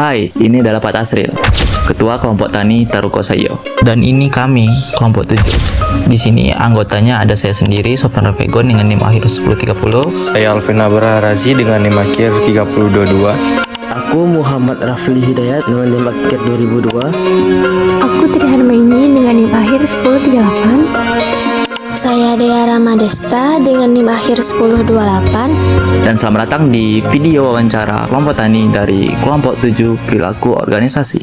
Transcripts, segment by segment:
Hai, ini adalah Pak Tasril, Ketua Kelompok Tani Tarukosayo. Dan ini kami, Kelompok 7. Di sini anggotanya ada saya sendiri, Sofyan Ravegon dengan NIM akhir 1030. Saya Alvin Abra Razi dengan NIM akhir 3022. Aku Muhammad Rafli Hidayat dengan NIM akhir 2002. Aku Trihan Maini dengan NIM akhir 1038. Saya Dea Ramadesta dengan NIM akhir 1028. Dan selamat datang di video wawancara kelompok tani dari kelompok 7 perilaku organisasi.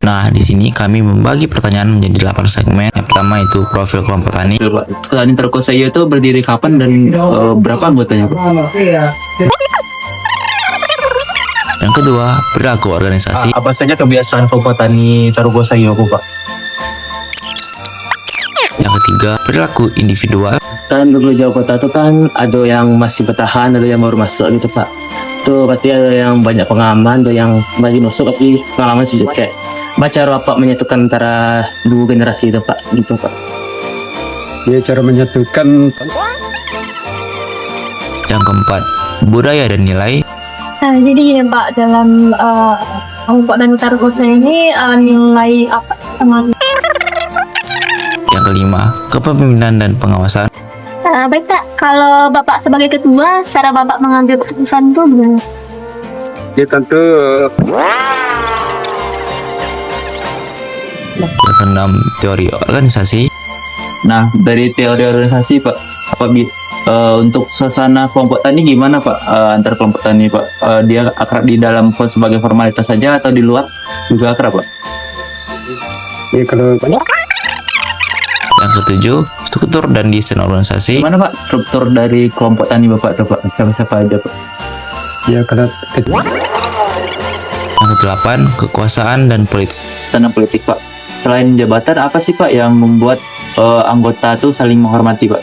Nah, di sini kami membagi pertanyaan menjadi 8 segmen. Yang pertama itu profil kelompok tani. Tani Tarukosayo itu berdiri kapan dan berapa anggotanya, Pak? Yang kedua, perilaku organisasi. Apa saja kebiasaan kelompok tani Tarukosayo, Pak? Yang ketiga, perilaku individual. Kan dulu Jawa Kota itu kan ada yang masih bertahan, ada yang baru masuk gitu Pak. Tuh berarti ada yang banyak pengalaman, ada yang masih masuk tapi pengalaman sedikit. Kayak cara Bapak menyatukan antara dua generasi itu Pak, gitu Pak. Ya, cara menyatukan. Yang keempat, budaya dan nilai. Nah, jadi gini Pak, dalam kelompok tani Tarukosayo ini nilai apa sih teman? Yang kelima, kepemimpinan dan pengawasan. Baik Kak, kalau Bapak sebagai ketua, cara Bapak mengambil keputusan itu gimana? Ya tentu Yang keenam, teori organisasi. Nah, dari teori organisasi, Pak, untuk suasana kelompok tani gimana, Pak? Antar kelompok tani, Pak, dia akrab di dalam sebagai formalitas saja atau di luar juga akrab, Pak? ya kalau Yang ketujuh, struktur dan desain organisasi. Gimana, Pak, struktur dari kelompok tani Bapak, tuh, Pak? Siapa-siapa aja, Pak? ya kalau Yang kedelapan, kekuasaan dan politik. Tanah politik, Pak. Selain jabatan, apa sih, Pak, yang membuat anggota tuh saling menghormati, Pak?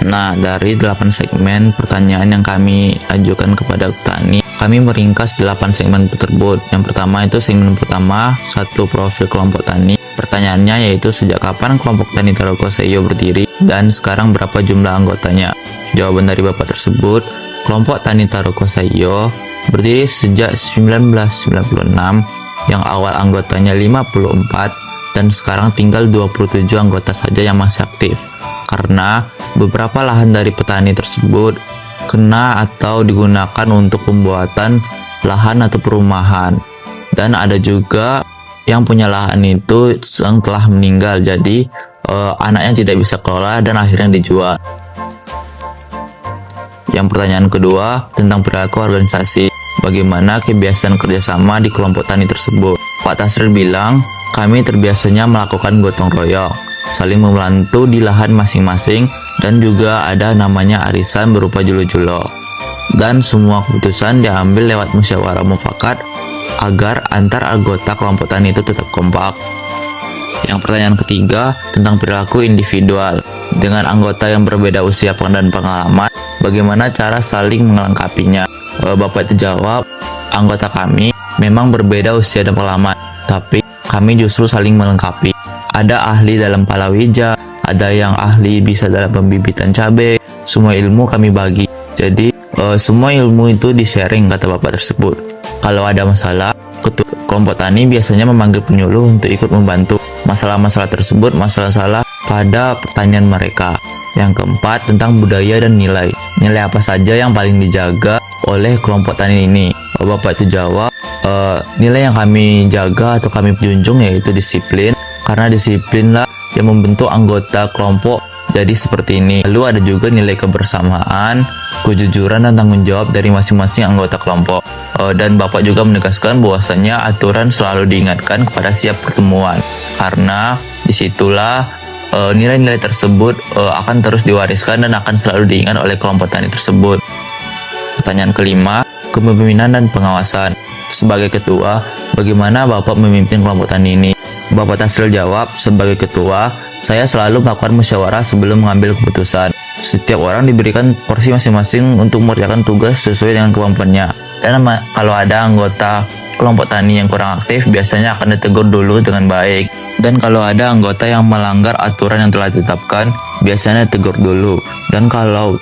Nah, dari 8 segmen pertanyaan yang kami ajukan kepada petani, kami meringkas 8 segmen tersebut. Yang pertama itu segmen pertama, satu profil kelompok tani. Pertanyaannya yaitu sejak kapan kelompok tani Tarukosayo berdiri dan sekarang berapa jumlah anggotanya. Jawaban dari Bapak tersebut, kelompok tani Tarukosayo berdiri sejak 1996, yang awal anggotanya 54 dan sekarang tinggal 27 anggota saja yang masih aktif. Karena beberapa lahan dari petani tersebut kena atau digunakan untuk pembuatan lahan atau perumahan. Dan ada juga yang punya lahan itu yang telah meninggal, jadi anaknya tidak bisa kelola dan akhirnya dijual. Yang pertanyaan kedua tentang perilaku organisasi. Bagaimana kebiasaan kerjasama di kelompok tani tersebut? Pak Tasril bilang, kami terbiasanya melakukan gotong royong, saling membantu di lahan masing-masing, dan juga ada namanya arisan berupa julo-julo. Dan semua keputusan diambil lewat musyawarah mufakat agar antar anggota kelompok tani itu tetap kompak. Yang pertanyaan ketiga tentang perilaku individual. Dengan anggota yang berbeda usia dan pengalaman, bagaimana cara saling melengkapinya? Bapak itu jawab, anggota kami memang berbeda usia dan pengalaman, tapi kami justru saling melengkapi. Ada ahli dalam palawija, ada yang ahli bisa dalam pembibitan cabai. Semua ilmu kami bagi. Jadi semua ilmu itu di-sharing, kata Bapak tersebut. Kalau ada masalah, ketua kelompok tani biasanya memanggil penyuluh untuk ikut membantu. Masalah-masalah tersebut masalah-masalah pada pertanian mereka. Yang keempat tentang budaya dan nilai. Nilai apa saja yang paling dijaga oleh kelompok tani ini? Bapak itu jawab, nilai yang kami jaga atau kami junjung yaitu disiplin, karena disiplinlah yang membentuk anggota kelompok jadi seperti ini. Lalu ada juga nilai kebersamaan, kejujuran dan tanggung jawab dari masing-masing anggota kelompok. Dan Bapak juga menegaskan bahwasanya aturan selalu diingatkan kepada setiap pertemuan, karena disitulah nilai-nilai tersebut akan terus diwariskan dan akan selalu diingat oleh kelompok tani tersebut. Pertanyaan kelima, kepemimpinan dan pengawasan. Sebagai ketua, bagaimana Bapak memimpin kelompok tani ini? Bapak Tasril jawab, sebagai ketua, saya selalu melakukan musyawarah sebelum mengambil keputusan. Setiap orang diberikan porsi masing-masing untuk mengerjakan tugas sesuai dengan kemampuannya. Dan kalau ada anggota kelompok tani yang kurang aktif, biasanya akan ditegur dulu dengan baik. Dan kalau ada anggota yang melanggar aturan yang telah ditetapkan, biasanya ditegur dulu. Dan kalau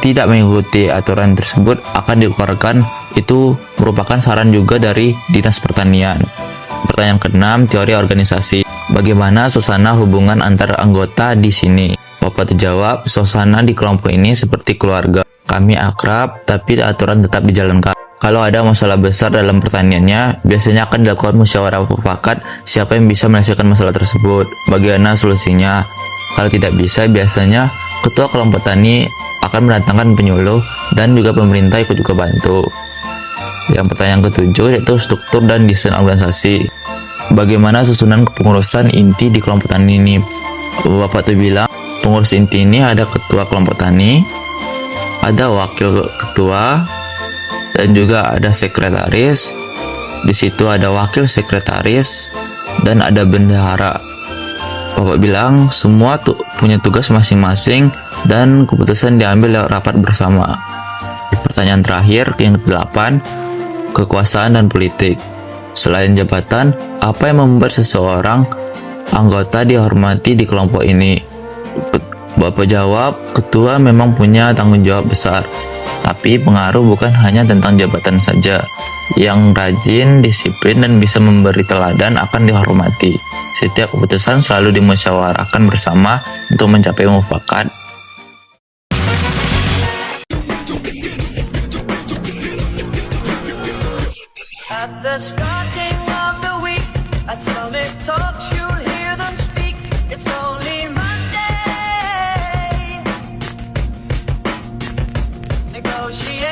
tidak mengikuti aturan tersebut akan dikeluarkan. Itu merupakan saran juga dari Dinas Pertanian. Pertanyaan keenam, teori organisasi. Bagaimana suasana hubungan antar anggota di sini? Bapak terjawab, suasana di kelompok ini seperti keluarga. Kami akrab, tapi aturan tetap dijalankan. Kalau ada masalah besar dalam pertaniannya, biasanya akan dilakukan musyawarah mufakat siapa yang bisa menyelesaikan masalah tersebut, bagaimana solusinya. Kalau tidak bisa, biasanya ketua kelompok tani akan mendatangkan penyuluh dan juga pemerintah ikut juga bantu. Yang pertanyaan ketujuh yaitu struktur dan desain organisasi. Bagaimana susunan kepengurusan inti di kelompok tani ini? Bapak tuh bilang, pengurus inti ini ada ketua kelompok tani, ada wakil ketua, dan juga ada sekretaris. Di situ ada wakil sekretaris dan ada bendahara. Bapak bilang semua punya tugas masing-masing dan keputusan diambil lewat rapat bersama. Pertanyaan terakhir yang ke-8, kekuasaan dan politik. Selain jabatan, apa yang membuat seseorang anggota dihormati di kelompok ini? Bapak jawab, ketua memang punya tanggung jawab besar, tapi pengaruh bukan hanya tentang jabatan saja. Yang rajin, disiplin, dan bisa memberi teladan akan dihormati. Setiap keputusan selalu dimusyawarahkan bersama untuk mencapai mufakat. At the starting of the week, at Summit Talks, you'll hear them speak. It's only Monday. Negotiate.